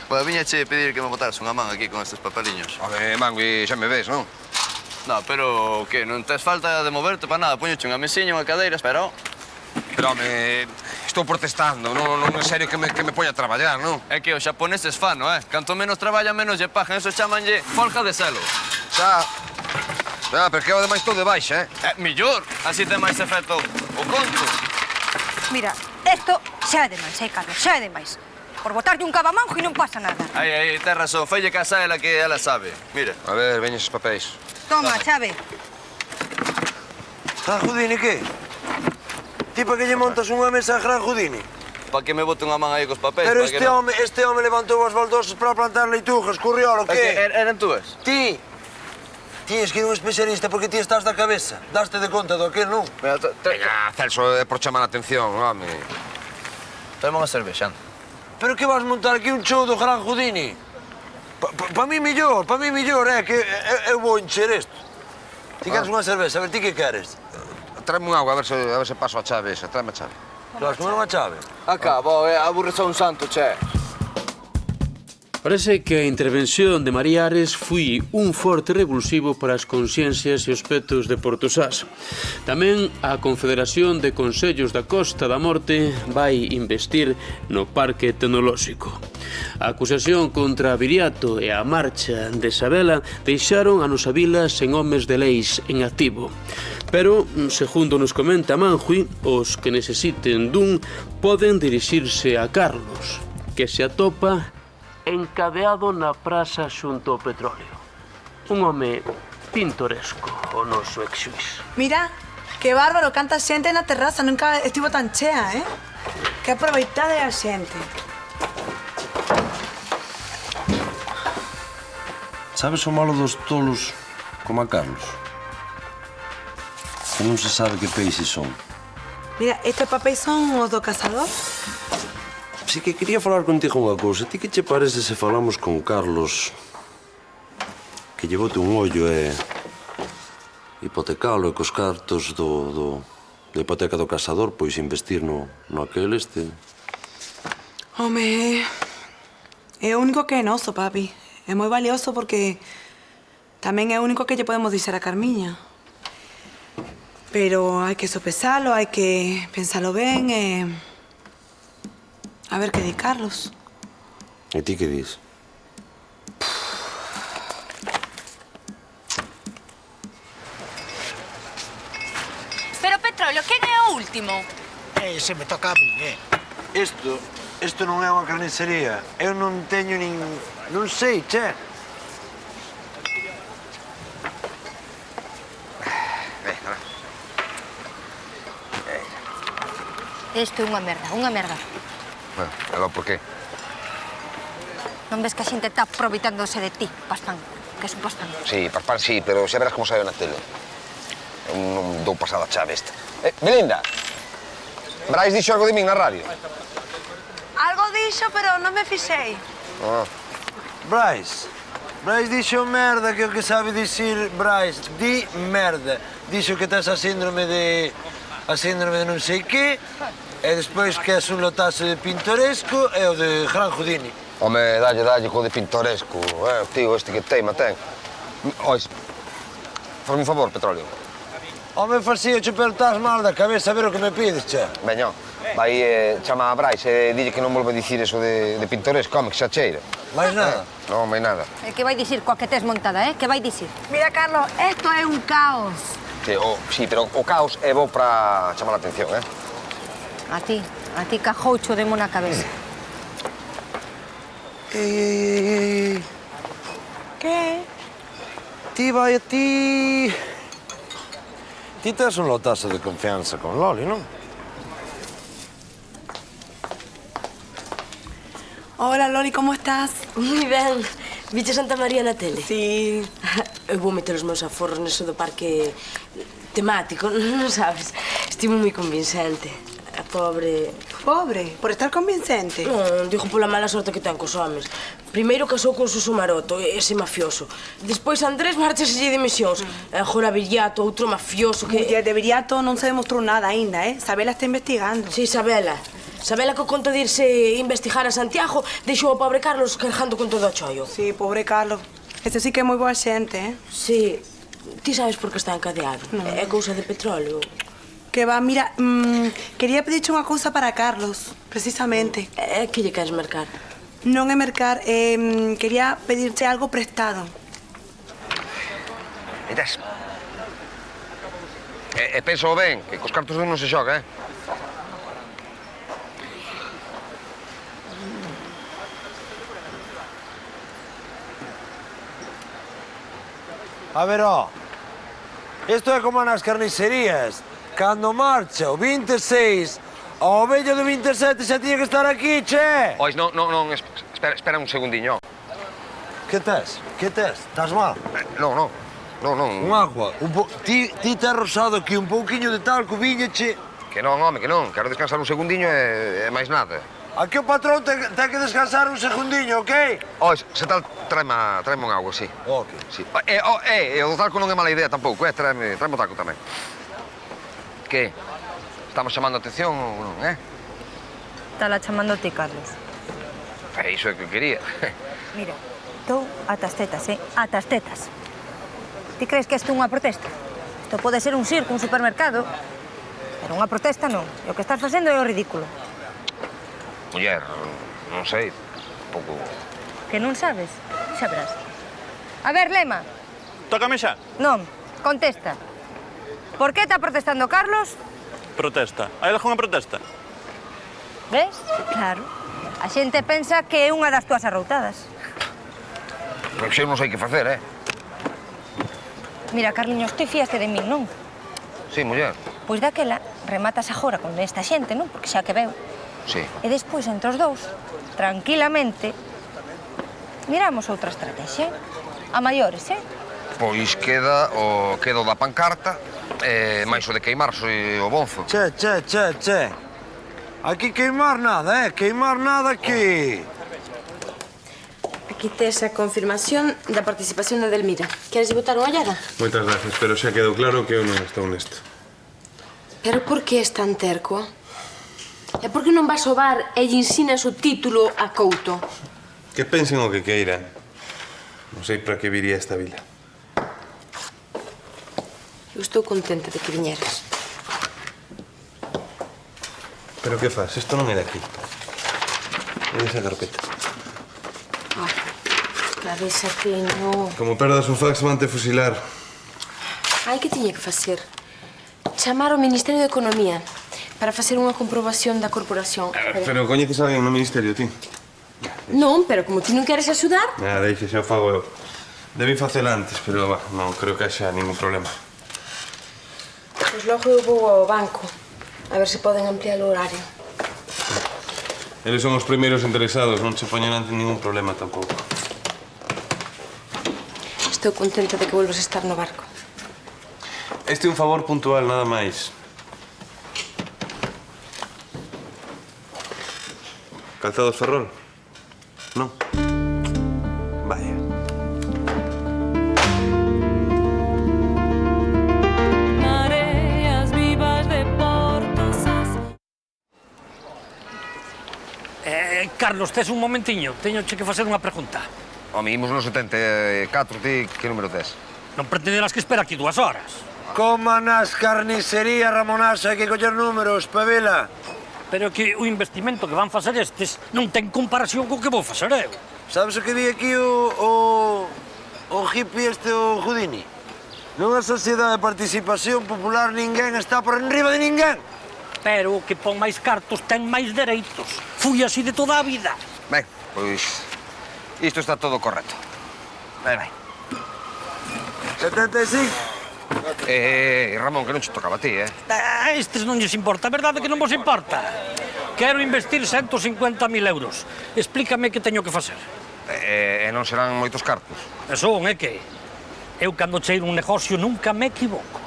Pois viña che pedir que me botaras unha man aquí con estes papeliños. Home, Mangui, xa me ves, non? No, pero que non tes falta de moverte para nada. Poñoche unha mesiña, unha cadeira, espera. Pero, home, estou protestando, non é serio que me poña a traballar, non? É que os xaponeses fano, Canto menos traballan, menos lle pagan. Eso chamanlle folga de selo. Xa, pero que ademais estou de baixa, Millor, así ten máis efecto o conto. Mira, esto xa é demais, Carlos, xa é demais. Por botarlle un cabamanjo e non pasa nada. Ai, ten razón. Falle casa a ela que ela sabe. Mira. A ver, veñen esos papéis. Toma, chave. Gran Houdini, que? Ti pa que lle montas unha mesa a Gran Houdini? Pa que me bote unha man aí cos papéis. Pero este home levantou as baldosas para plantar leitugas, curriolo, que? Eran túas? Ti es que é un especialista porque ti estás da cabeza. Daste de conta do aquel, non? Veña, Celso, é por chamar a atención, home. Toma unha cervexa. Pero que vas montar aquí un show do Gran Houdini? Pa mí millor, que eu vou encher isto. Ti queres unha cerveza, a ver, ti que queres? Tráeme un agua, a ver se paso a chave esa, tráeme a chave. Vas comer unha chave? Acabo, aburres a un santo, che. Parece que a intervención de María Ares foi un forte revulsivo para as consciencias e os petos de Portosás. Tamén a Confederación de Consellos da Costa da Morte vai investir no Parque Tecnolóxico. A acusación contra Viriato e a marcha de Sabela deixaron a nosa vila sen homes de leis en activo. Pero, segundo nos comenta Manjui, os que necesiten dun poden dirixirse a Carlos, que se atopa encadeado na praza xunto ao petróleo. Un home pintoresco, o noso ex-xuiz. Mira, que bárbaro, canta xente na terraza, nunca estivo tan chea, Que aproveitada a xente. Sabes o malo dos tolos como a Carlos? Que non se sabe que peixes son. Mira, estes papéis son os do casador? Si que quería falar contigo unha cousa. Ti que che parece se falamos con Carlos que lle bote un ollo e hipotecalo e cos cartos da hipoteca do casador pois investir no aquel este? Home, é o único que é noso, papi. É moi valioso porque tamén é o único que lle podemos dixer a Carmiña. Pero hai que sopesalo, hai que pensalo ben e... A ver que di Carlos. E ti que dis? Pero, Petróleo, quen é o último? Se me toca a mí, Isto non é unha carnicería. Eu non teño nin... Non sei, che. Isto é unha merda, unha merda. Bueno, e logo por qué? Non ves que a xente está aproveitándose de ti, Paspán? Que es un Paspán. Sí, Paspán sí, pero xa verás como sabe na tele. Eu non dou pasada a chave esta. Belinda, Brais dixo algo de min na radio? Algo dixo, pero non me fixei. Brais dixo merda que é o que sabe dicir Brais. Di merda. Dixo que tes a síndrome de non sei qué, e despois que és un lotazo de pintoresco e o de Gran Houdini. Home, dalle co de pintoresco, tío, este que teima ten. Ois, fazme un favor, Petróleo. Home, facíoche, pero estás mal da cabeza a ver o que me pides, che. Veño, vai chama a Brais e dille que non volve a dicir eso de pintoresco, home, que xa cheira. Mais nada? Non, máis nada. Que vai dicir coa que tes montada, Que vai dicir? Mira, Carlos, esto é un caos. Sí, pero o caos é bo para chamar a atención, A ti cajoucho demo na cabeza. Ei. Que? Ti vai a ti... Ti tes un lotazo de confianza con Loli, non? Hola, Loli, ¿cómo estás? Moi ben. Viche Santa María na tele? Sí. Eu vou meter os meus aforros neso do parque temático, non sabes? Estivo moi convincente. A pobre... Pobre? Por estar convincente? Non, digo pola mala sorte que ten cos homes. Primeiro casou con Suso Maroto, ese mafioso. Despois Andrés marchaselle de misións. Agora Viriato, outro mafioso que... Muller, de Viriato non se demostrou nada aínda, Sabela está investigando. Sí, Sabela. Sabela que conta de irse investigar a Santiago deixou ao pobre Carlos cargando con todo o chollo. Sí, pobre Carlos. Ese sí que é moi boa xente, Sí. Ti sabes por que está encadeado? Non. É cousa de petróleo. Que va, mira, quería pedirche unha cousa para Carlos, precisamente. Que lle queres mercar? Non é mercar, quería pedirte algo prestado. Miras. E penso ben, que cos cartos non se xoga, A ver, isto é como nas carnicerías. Cando marcha o 26, o vello do 27 xa tiña que estar aquí, che! Ois, non, espera un segundiño. Que tes? Estás mal? Non. Un agua. Ti te has rosado aquí un pouquiño de talco, viñeche. Que non, home, que non. Quero descansar un segundiño e máis nada. Aquí o patrón ten que descansar un segundiño, ok? Ois, se tal, traeme un agua, sí. Ok. Sí. E o do talco non é mala idea tampouco, traeme o talco tamén. Que? Estamos chamando a atención ou non, Estala chamando ti, Carlos. Iso é que quería. Mira, estou atas tetas, Atas tetas. Ti crees que isto é unha protesta? Isto pode ser un circo, un supermercado. Pero unha protesta non. E o que estás facendo é o ridículo. Muller, non sei, pouco... Que non sabes? Xa verás. A ver, Lema. Tócame xa. Non, contesta. Por que está protestando Carlos? Protesta. Hai algunha protesta? Ves? Claro. A xente pensa que é unha das túas arroutadas. Pero eu non sei que facer, Mira, Carliños, ti fíaste de min, non? Sí, muller. Pois daquela, rematas agora con esta xente, non? Porque xa que veu. Sí. E despois, entre os dous, tranquilamente, miramos outra estrategia. A maiores, Pois queda o da pancarta e máis o de queimarse o bonzo. Che. Aquí queimar nada, Queimar nada aquí. Aquí tes a confirmación da participación de Delmira. Queres botar unha ollada? Moitas gracias, pero xa quedou claro que eu non estou nesto. Pero por que és tan terco? E por que non vas ao bar e lle ensinas o título a Couto? Que pensen o que queiran. Non sei para que viría esta vila. Eu estou contenta de que viñeras. Pero que faz? Isto non é daqui. É desa carpeta. Cabeza que non... Como perdas un fax, vante fusilar. Ai, que tiña que facer? Chamar ao Ministerio de Economía para facer unha comprobación da corporación. Pero coñeces alguén no Ministerio, ti? Non, pero como ti non queres axudar... Deixa, xa o fago eu. Debí facela antes, pero non creo que haxa ningún problema. Pois logo eu vou ao banco a ver se poden ampliar o horario. Eles son os primeiros interesados, non se poñen ante ningún problema tampouco. Estou contenta de que volvas a estar no barco. Este é un favor puntual, nada máis. Calzados Ferrol? Non? Vaya. Mareas vivas de Portosas. Carlos, tes un momentiño. Teño que facer unha pregunta. Home, imos no 74, ti que número tes? Non pretenderás que espera aquí 2 horas. Como nas carnicerías, Ramonazo, hai que coller números, pavela. Pero que o investimento que van facer estes non ten comparación co que vou facer eu. Sabes o que vi aquí o hippie o Houdini? Nunha sociedade de participación popular ninguén está por enriba de ninguén. Pero o que pon máis cartos ten máis dereitos. Fui así de toda a vida. Ben, pois isto está todo correcto. Ben. 75. Ramón, que non che tocaba a ti, A estes non lles importa, a verdade que non vos importa. Quero investir 150.000 euros. Explícame que teño que facer. E non serán moitos cartos? Son, é que? Eu, cando cheiro un negocio, nunca me equivoco.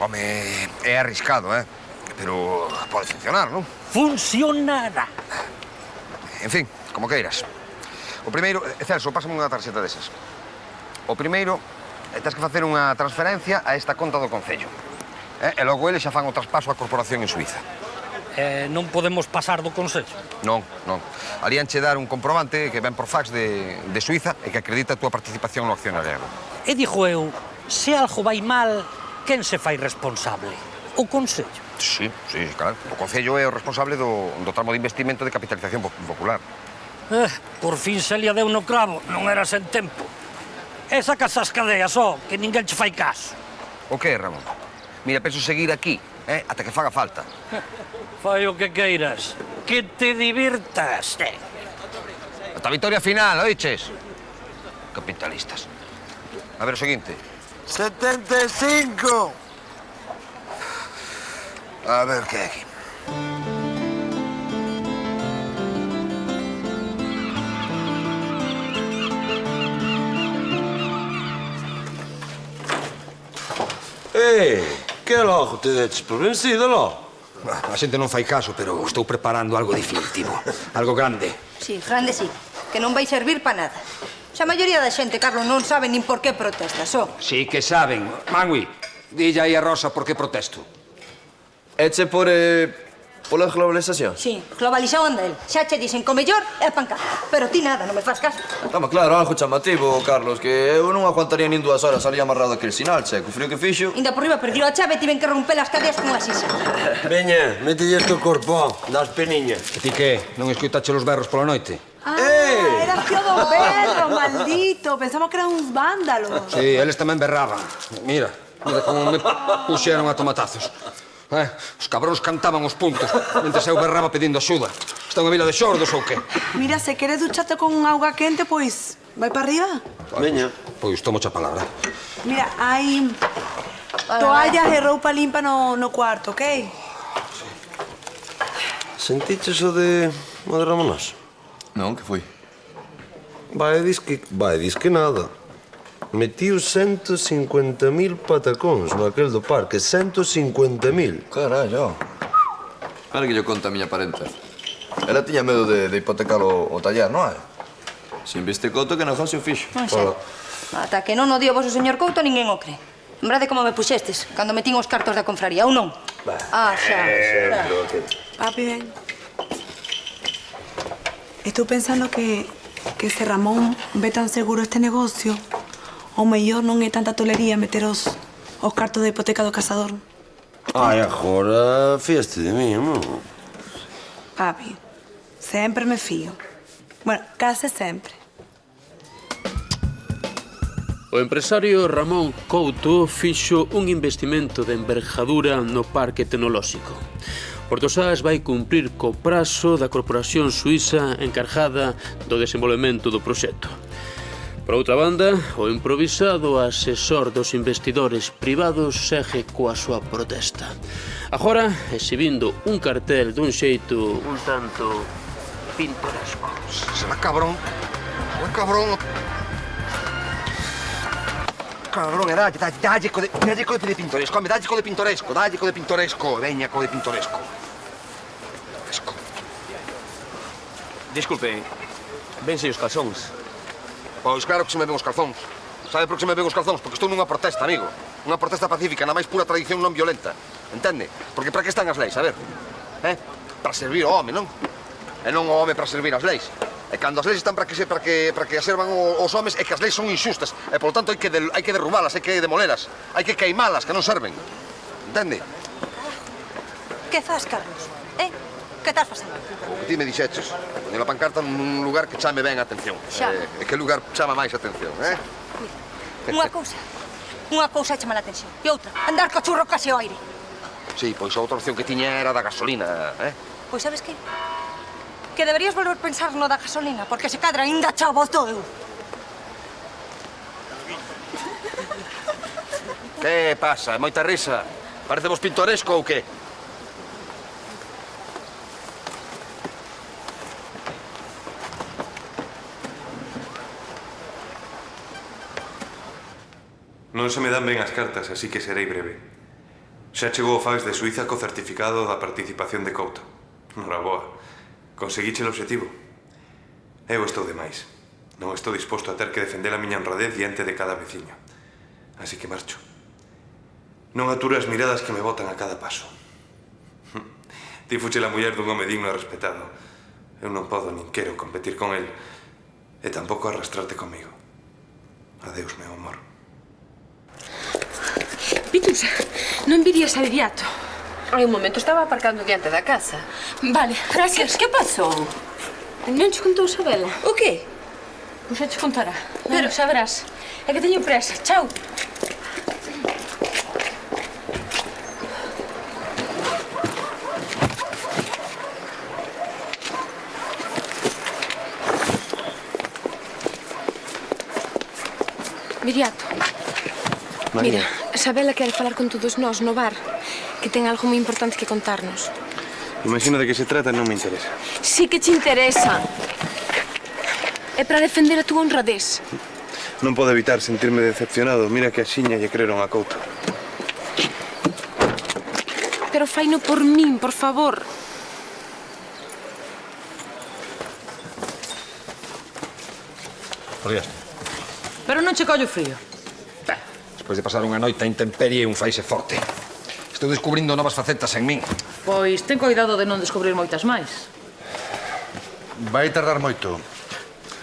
Home, é arriscado, pero pode funcionar, non? Funcionará. En fin, como queiras. O primeiro... Celso, pásame unha tarxeta desas. O primeiro, tens que facer unha transferencia a esta conta do Concello. E logo eles xa fan o traspaso á corporación en Suiza. Non podemos pasar do Consello? Non. Ali hanche dar un comprobante que ven por fax de Suiza e que acredita a túa participación no accionariado. E dixo eu, se algo vai mal, quen se fai responsable? O Consello? Sí, claro. O Concello é o responsable do tramo de investimento de capitalización popular. Por fin Celia deu no cravo, non era sen tempo. E sacas as cadeas, que ninguén che fai caso. O que, Ramón? Mira, penso seguir aquí, ata que faga falta. Fai o que queiras, que te divirtas. Ata a vitoria final, oiches? Capitalistas. A ver o seguinte. 75. A ver que hai aquí. Que logo te deches por vencido, lo? A xente non fai caso, pero estou preparando algo definitivo. Algo grande. Sí, grande sí, que non vai servir pa nada. Xa a maioría da xente, Carlos, non sabe nin por que protesta, Sí que saben. Mangui, dille aí a Rosa por que protesto. Eche pola globalización? Sí, globalizado anda el. Xa che dixen co mellor é pancada. Pero ti nada, non me faz caso. Toma, claro, algo chamativo, Carlos, que eu non aguantaría nin 2 horas ali amarrado aquel sinal, che, co frío que fixo. Inda por riba perdiu a chave e tiven que romper as cadeas con a sisa. Veña, mételle este corpo, das peniñas. E ti que, non escoitache os berros pola noite? Era tío do berro, maldito. Pensamos que eran uns vándalos. Sí, eles tamén berraban. Mira como me puxeron a tomatazos. Os cabróns cantaban os puntos, mentre eu berraba pedindo axuda. Está unha vila de xordos ou que? Mira, se queres ducharte con auga quente, pois vai para arriba. Veña. Pois tomo xa palabra. Mira, hai toallas e roupa limpa no cuarto, ok? Sentiches o de Ramonazo? Non, que foi? Vai, dis que nada. Metiu 150.000 patacóns no aquel do parque. 150.000. Carallo. Para que yo conta a miña parenta. Ela tiña medo de hipotecar o taller, non é? Se investe Couto que negocio fixo. Non sei. Ata que non o dio vos o señor Couto, ninguén o cree. Lembrade como me puxestes cando metín os cartos da confraría, ou non? Xa. Papi, ven. Estou pensando que se Ramón ve tan seguro este negocio, o mellor non é tanta tolería meter os cartos de hipoteca do casador. Ai, agora fíaste de mí, amor. Papi, sempre me fío. Bueno, case sempre. O empresario Ramón Couto fixo un investimento de envergadura no parque tecnolóxico. Portosás vai cumprir co prazo da corporación suíza encargada do desenvolvemento do proxecto. Por outra banda, o improvisado asesor dos investidores privados segue coa súa protesta. Agora, exhibindo un cartel dun xeito un tanto pintoresco. Será cabrón. Cabrón, dalle co de pintoresco. Home, dalle co de pintoresco. Veña, co de pintoresco. Disculpe, vense os calzóns. Pois claro que se me ven os calzóns. Sabe por que se me ven os calzóns? Porque estou nunha protesta, amigo. Unha protesta pacífica, na máis pura tradición non violenta. Entende? Porque para que están as leis, a ver? Para servir ao home, non? E non o home para servir as leis. E cando as leis están para que as servan os homes, é que as leis son injustas. E, polo tanto, hai que derrubalas, hai que demolelas, hai que queimalas, que non serven. Entende? Que faz, Carlos? Que estás facendo? O que ti me dixeches, poñer a pancarta nun lugar que chame ben a atención. Xa. E que lugar chama máis a atención, Unha cousa chama a atención. E outra, andar co churro case ao aire. Sí, pois a outra opción que tiña era da gasolina, Pois sabes que? Que deberías volver a pensar no da gasolina, porque se cadra ainda xa voto eu. Que pasa? Moita risa? Parecemos pintoresco ou que? Non se me dan ben as cartas, así que serei breve. Xa chegou o fax de Suiza co certificado da participación de Couto. Noraboa. Conseguiche o obxectivo. Eu estou demais. Non estou disposto a ter que defender a miña honradez diante de cada veciño. Así que marcho. Non aturo as miradas que me botan a cada paso. Ti fuche la muller dun home digno e respetado. Eu non podo nin quero competir con el e tampouco arrastrarte comigo. Adeus, meu amor. Pitusa, non virías a Viriato? Hai un momento, estaba aparcando diante da casa. Vale, gracias. Que pasou? Non te contou Sabela? O qué? Pois xa te contará. Pero xa verás. É que teño presa. Chao. Viriato. María. Mira, Sabela quere falar con todos nós no bar, que ten algo moi importante que contarnos. Imagino de que se trata, non me interesa. Sí que te interesa. É para defender a túa honradez. Non podo evitar sentirme decepcionado. Mira que a xiña lle creron a Couto. Pero faino por min, por favor. Podías. Pero non che collo frío. Despois de pasar unha noite a intemperie, un faise forte. Estou descubrindo novas facetas en min. Pois ten cuidado de non descubrir moitas máis. Vai tardar moito.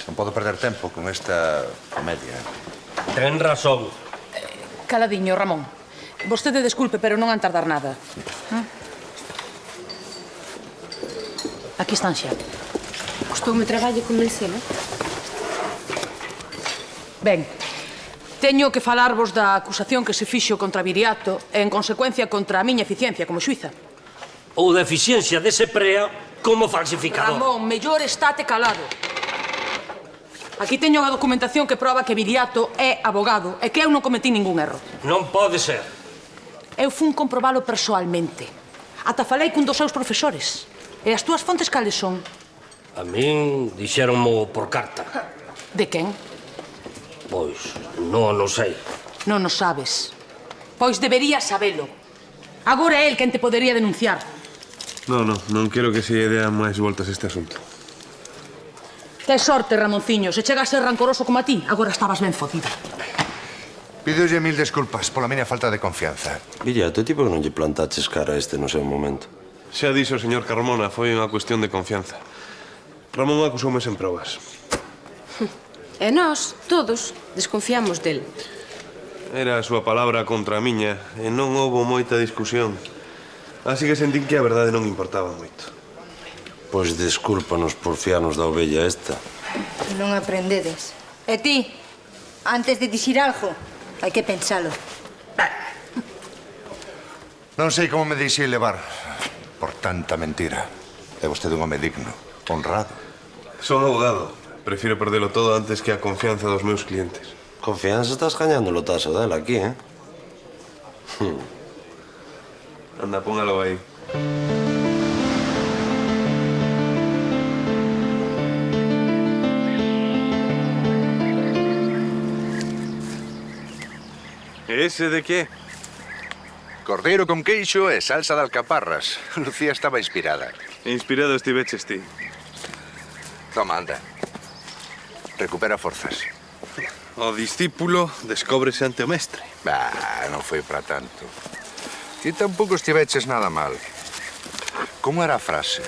Non podo perder tempo con esta comedia. Ten razón. Caladiño, Ramón. Vostede desculpe, pero non han tardar nada. Aquí están xa. Costoume traballo convencelo. Ben, teño que falarvos da acusación que se fixo contra Viriato e, en consecuencia, contra a miña eficiencia como xuiza. Ou da eficiencia dese prea como falsificador. Ramón, mellor estate calado. Aquí teño a documentación que proba que Viriato é abogado e que eu non cometí ningún erro. Non pode ser. Eu fun comprobalo persoalmente. Ata falei cun dos seus profesores. E as túas fontes cales son? A min dixéronmo por carta. De quen? Pois, non o sei. Non o sabes. Pois deberías sabelo. Agora é el quen te podería denunciar. Non quero que se lle dean máis voltas a este asunto. Tes sorte, Ramonciño. Se chega a ser rancoroso como a ti, agora estabas ben fodida. Pídolle mil desculpas pola miña falta de confianza. Viriato, ti por que non lle plantaches cara a este no seu momento? Xa dixo o señor Carmona, foi unha cuestión de confianza. Ramón acusoume sen probas. E nós, todos, desconfiamos del. Era a súa palabra contra a miña e non houbo moita discusión. Así que sentín que a verdade non importaba moito. Pois descúlpanos por fiarnos da ovella esta. Non aprendedes. E ti, antes de dicir algo, hai que pensalo. Non sei como me deixei levar por tanta mentira. É vostede un home digno, honrado. Son abogado. Prefiro perdelo todo antes que a confianza dos meus clientes. Confianza estás gañando o taso dela aquí, Anda, póngalo aí. Ese de que? Cordeiro con queixo e salsa de alcaparras. Lucía estaba inspirada. Inspirado estiveches ti. Toma, anda. Recupera forzas. O discípulo descóbrese ante o mestre. Non foi para tanto. Ti tampouco estiveches nada mal. Como era a frase?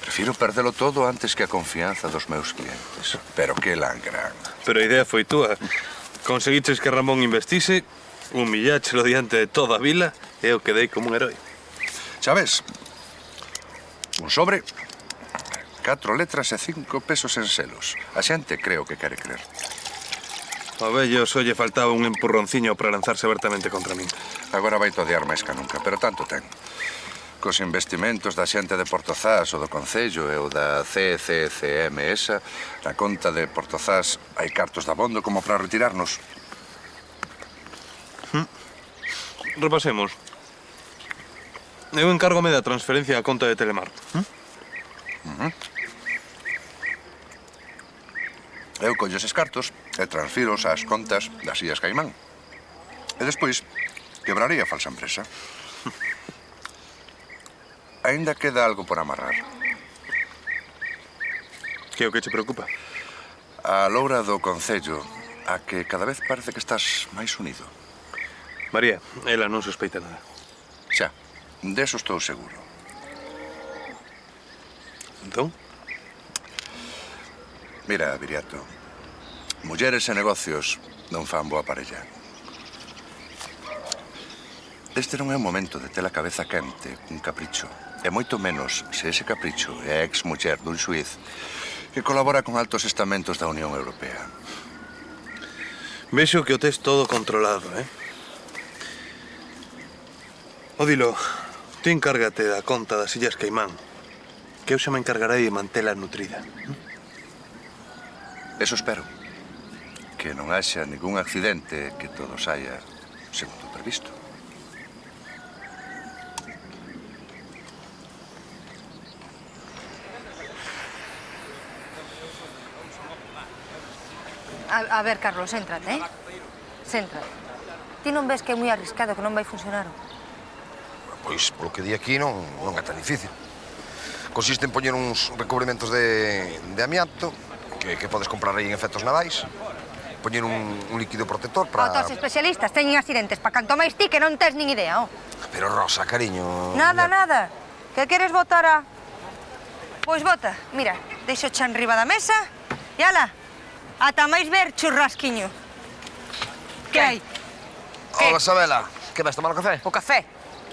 Prefiro perdelo todo antes que a confianza dos meus clientes. Pero que langran. Pero a idea foi túa. Conseguiches que Ramón investise, humilláchelo diante de toda a vila e eu quedei como un herói. Sabes? Un sobre, 4 letras e 5 pesos en selos. A xente creo que quere crer. O vello só lle faltaba un empurronciño para lanzarse abertamente contra min. Agora vai odiar máis que nunca, pero tanto ten. Cos investimentos da xente de Portozás, o do Concello e o da CCCM esa, na conta de Portozás hai cartos de abondo como para retirarnos. Repasemos. Eu encárgome da transferencia á conta de Telemar. Eu collo eses cartos e transfiros ás contas das Illas Caimán. E despois quebrarei a falsa empresa. Ainda queda algo por amarrar. Que é o que te preocupa? A loura do Concello, a que cada vez parece que estás máis unido. María, ela non sospeita nada. Xa, deso estou seguro. Entón? Mira, Viriato, mulleres e negocios non fan boa parella. Este non é o momento de ter a cabeza quente cun capricho. E moito menos se ese capricho é a ex-muller dun xuiz que colabora con altos estamentos da Unión Europea. Vexo que o tes todo controlado, Odilo, ti encárgate da conta das Illas Caimán, que eu xa me encargarei de mantela nutrida. Eso espero. Que non haxa ningún accidente, que todo saia segundo previsto. A ver, Carlos, céntrate, Céntrate. Ti non ves que é moi arriscado, que non vai funcionar? Pois, polo que di aquí, non é tan difícil. Consiste en poñer uns recubrimentos de amianto, que podes comprar aí en efectos navais, poñer un líquido protector para... Os especialistas teñen accidentes pa canto máis ti que non tes nin idea, Pero, Rosa, cariño... Nada. Que queres botar a... Pois bota, mira, deixo xa enriba da mesa e ala, ata máis ver churrasquiño. Que hai? Hola, Sabela. Que vais tomar o café? O café?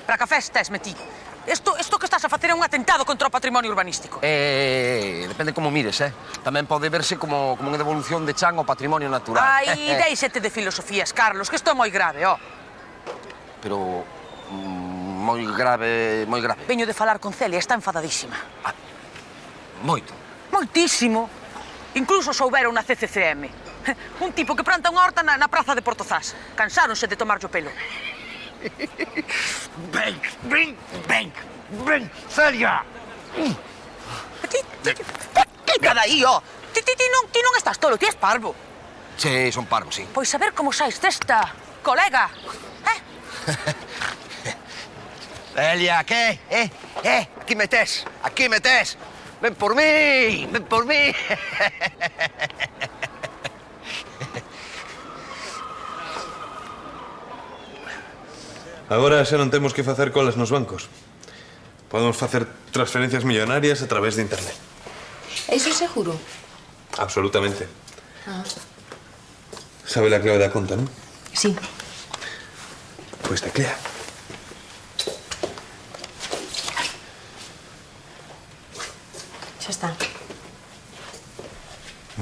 Para café estés metido. Isto que estás a facer é un atentado contra o patrimonio urbanístico. Depende como mires, Tamén pode verse como unha devolución de chan ao patrimonio natural. Ai, déixete de filosofías, Carlos, que isto é moi grave, Pero... moi grave, moi grave. Veño de falar con Celia, está enfadadísima. Moito. Moitísimo. Incluso souberon na CCCM. Un tipo que planta unha horta na praza de Portozás. Cansáronse de tomarlle o pelo. Ven, Celia! Quita dai, Ti non estás tolo, ti és parvo. Sí, son parvo, sí. Pois a ver como sais desta, colega. Celia, que? Aquí me tes, aquí me tes. Ven por mí, ven por mí. Agora xa non temos que facer colas nos bancos. Podemos facer transferencias millonarias a través de internet. Eso seguro? Absolutamente. Sabe la clave da conta, non? Sí. Pois teclea. Xa está.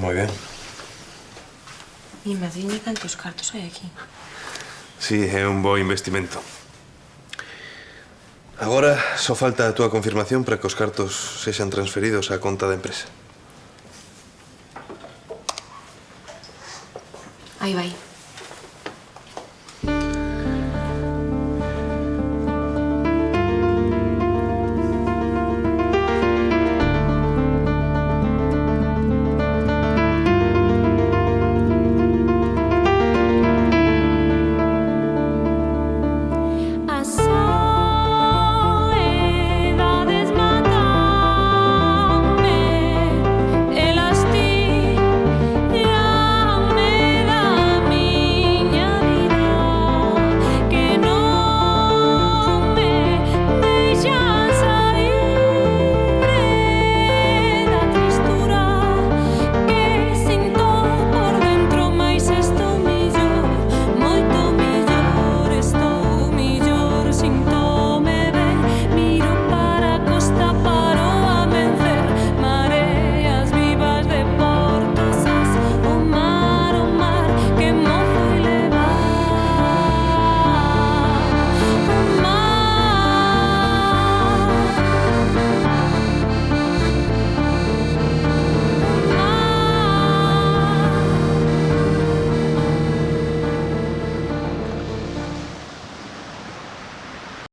Moi ben. Mi madriña, cantos cartos hai aquí? Sí, é un bo investimento. Agora só falta a túa confirmación para que os cartos sexan transferidos á conta da empresa. Aí vai.